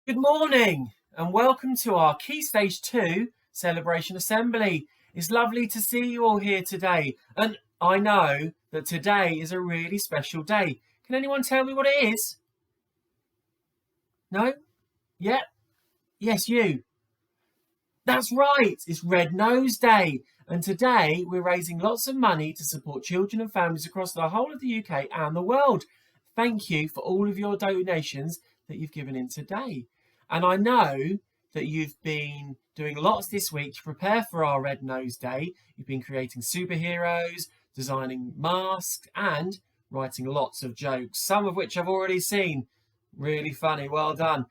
Good morning and welcome to our KS2 Celebration Assembly. It's lovely to see you all here today, and I know that today is a really special day. Can anyone tell me what it is? No? Yep. Yes, you. That's right, it's Red Nose Day, and today we're raising lots of money to support children and families across the whole of the UK and the world. Thank you for all of your donations that you've given in today. And I know that you've been doing lots this week to prepare for our Red Nose Day. You've been creating superheroes, designing masks, and writing lots of jokes, some of which I've already seen. Really funny, well done. I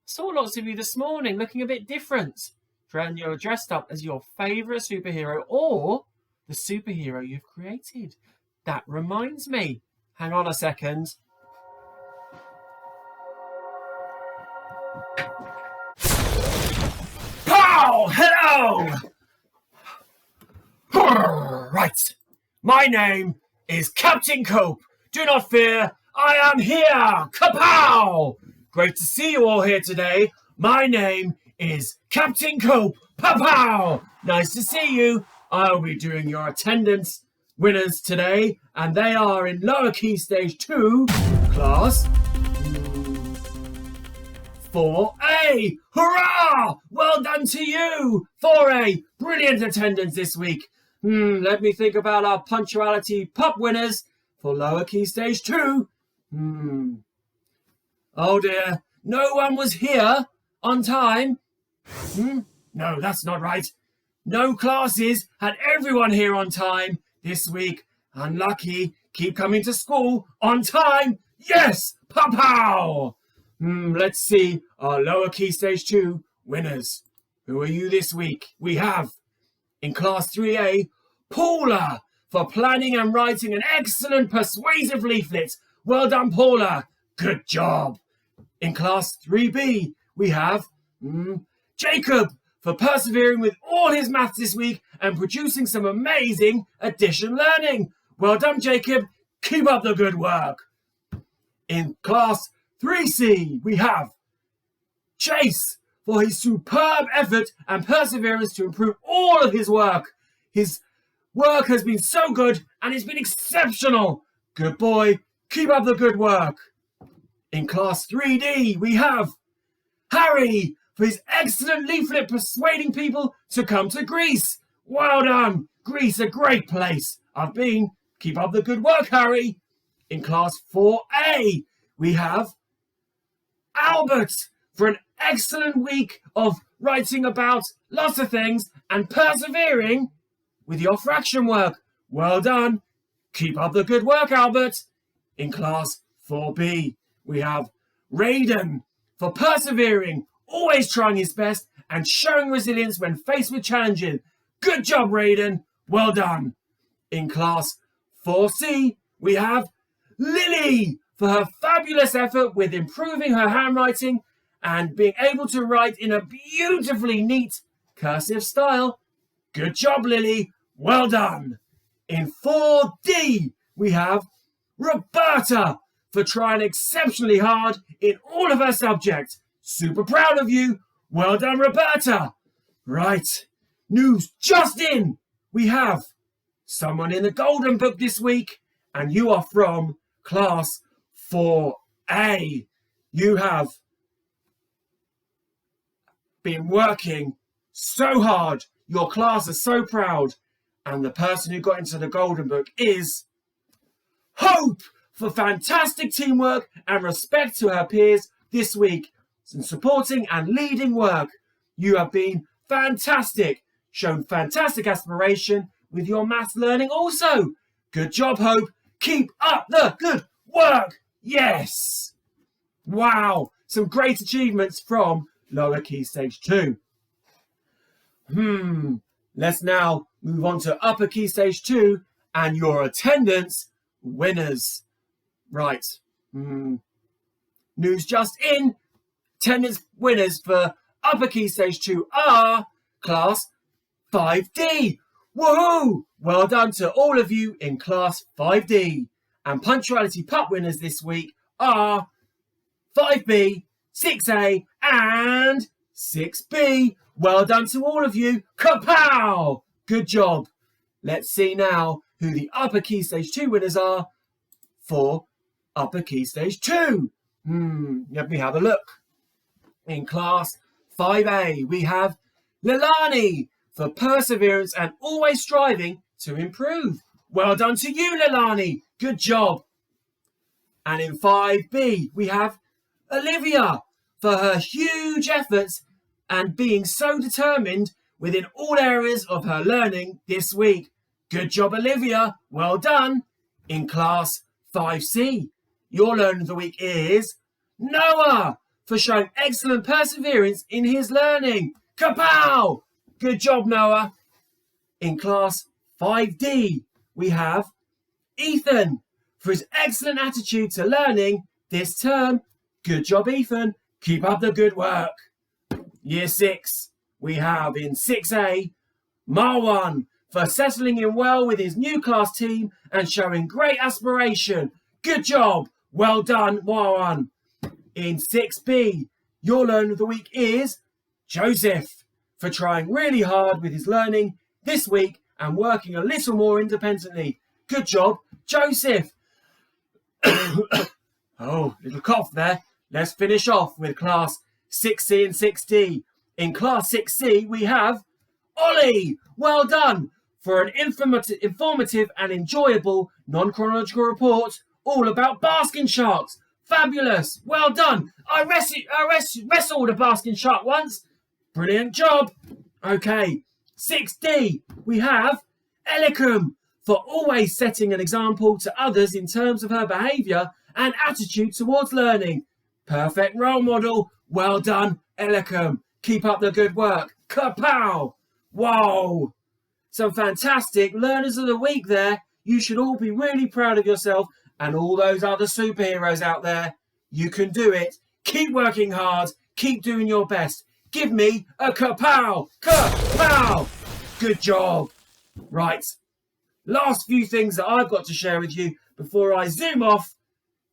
saw lots of you this morning looking a bit different. You're dressed up as your favourite superhero or the superhero you've created. That reminds me. Hang on a second. Pow! Hello! Right. My name is Captain Cope. Do not fear, I am here! Kapow! Great to see you all here today. My name is Captain Cope. Pow! Nice to see you. I'll be doing your attendance winners today, and they are in lower key stage 2, class 4A. Hurrah! Well done to you, 4A. Brilliant attendance this week. Let me think about our punctuality pup winners for lower key stage 2. Oh dear, no one was here on time. No, that's not right. No classes had everyone here on time this week. Unlucky. Keep coming to school on time. Yes! Pow! Let's see our lower key stage 2 winners. Who are you this week? We have, in class 3A, Paula, for planning and writing an excellent persuasive leaflet. Well done, Paula. Good job. In class 3B, we have Jacob, for persevering with all his maths this week and producing some amazing addition learning. Well done, Jacob. Keep up the good work. In class 3C, we have Chase, for his superb effort and perseverance to improve all of his work. His work has been so good and it's been exceptional. Good boy. Keep up the good work. In class 3D, we have Harry, for his excellent leaflet persuading people to come to Greece. Well done. Greece, a great place. I've been. Keep up the good work, Harry. In class 4A, we have Albert, for an excellent week of writing about lots of things and persevering with your fraction work. Well done. Keep up the good work, Albert. In class 4B, we have Raiden, for persevering, always trying his best and showing resilience when faced with challenges. Good job, Raiden. Well done. In class 4C, we have Lily, for her fabulous effort with improving her handwriting and being able to write in a beautifully neat cursive style. Good job, Lily. Well done. In 4D, we have Roberta, for trying exceptionally hard in all of her subjects. Super proud of you. Well done, Roberta. Right. News just in. We have someone in the Golden Book this week, and you are from class 4A. You have been working so hard. Your class is so proud. And the person who got into the Golden Book is Hope, for fantastic teamwork and respect to her peers this week. In supporting and leading work. You have been fantastic. Shown fantastic aspiration with your maths learning also. Good job, Hope. Keep up the good work. Yes. Wow. Some great achievements from lower key stage 2. Let's now move on to upper key stage 2 and your attendance winners. Right. News just in. Attendance winners for upper key stage 2 are class 5D. Woohoo! Well done to all of you in class 5D. And punctuality pup winners this week are 5B, 6A and 6B. Well done to all of you. Kapow! Good job. Let's see now who the Upper Key Stage 2 winners are for Upper Key Stage 2. Let me have a look. In Class 5A, we have Leilani for perseverance and always striving to improve. Well done to you, Leilani. Good job. And in 5B, we have Olivia for her huge efforts and being so determined within all areas of her learning this week. Good job, Olivia. Well done. In Class 5C, your learner of the week is Noah for showing excellent perseverance in his learning. Kapow! Good job, Noah. In Class 5D, we have Ethan for his excellent attitude to learning this term. Good job, Ethan. Keep up the good work. Year 6, we have in 6A, Marwan for settling in well with his new class team and showing great aspiration. Good job. Well done, Marwan. In 6B, your learner of the week is Joseph for trying really hard with his learning this week and working a little more independently. Good job, Joseph. Oh, little cough there. Let's finish off with Class 6C and 6D. In Class 6C, we have Ollie. Well done for an informative and enjoyable non-chronological report all about basking sharks. Fabulous. Well done. I wrestled a basking shark once. Brilliant job. Okay. 6D, we have Elikum for always setting an example to others in terms of her behaviour and attitude towards learning. Perfect role model. Well done, Elikum. Keep up the good work. Kapow! Whoa! Some fantastic learners of the week there. You should all be really proud of yourself and all those other superheroes out there. You can do it. Keep working hard. Keep doing your best. Give me a kapow! Kapow! Good job. Right. Last few things that I've got to share with you before I zoom off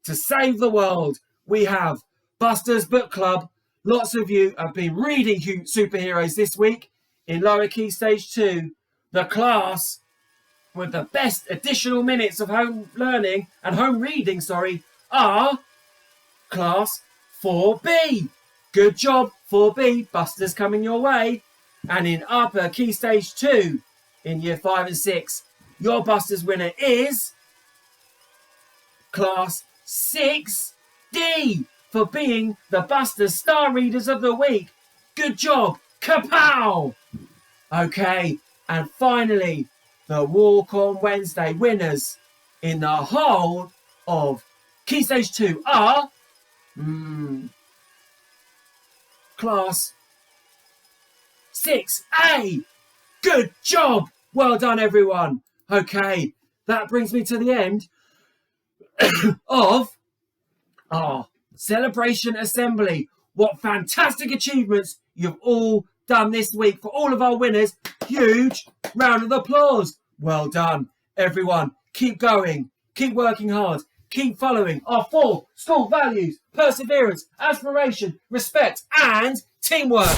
to save the world. We have Buster's Book Club. Lots of you have been reading superheroes this week in Lower Key Stage 2. The class with the best additional minutes of home learning and home reading, are Class 4B. Good job, 4B. Buster's coming your way. And in Upper Key Stage 2, in Year 5 and 6, your Buster's winner is Class 6D for being the Buster's Star Readers of the Week. Good job. Kapow! Okay, and finally, the Walk on Wednesday winners in the whole of Key Stage 2 are Class 6A. Good job. Well done, everyone. Okay, that brings me to the end of our Celebration Assembly. What fantastic achievements you've all done this week. For all of our winners, huge round of applause. Well done, everyone. Keep going. Keep working hard. Keep following our 4 school values: perseverance, aspiration, respect, and teamwork.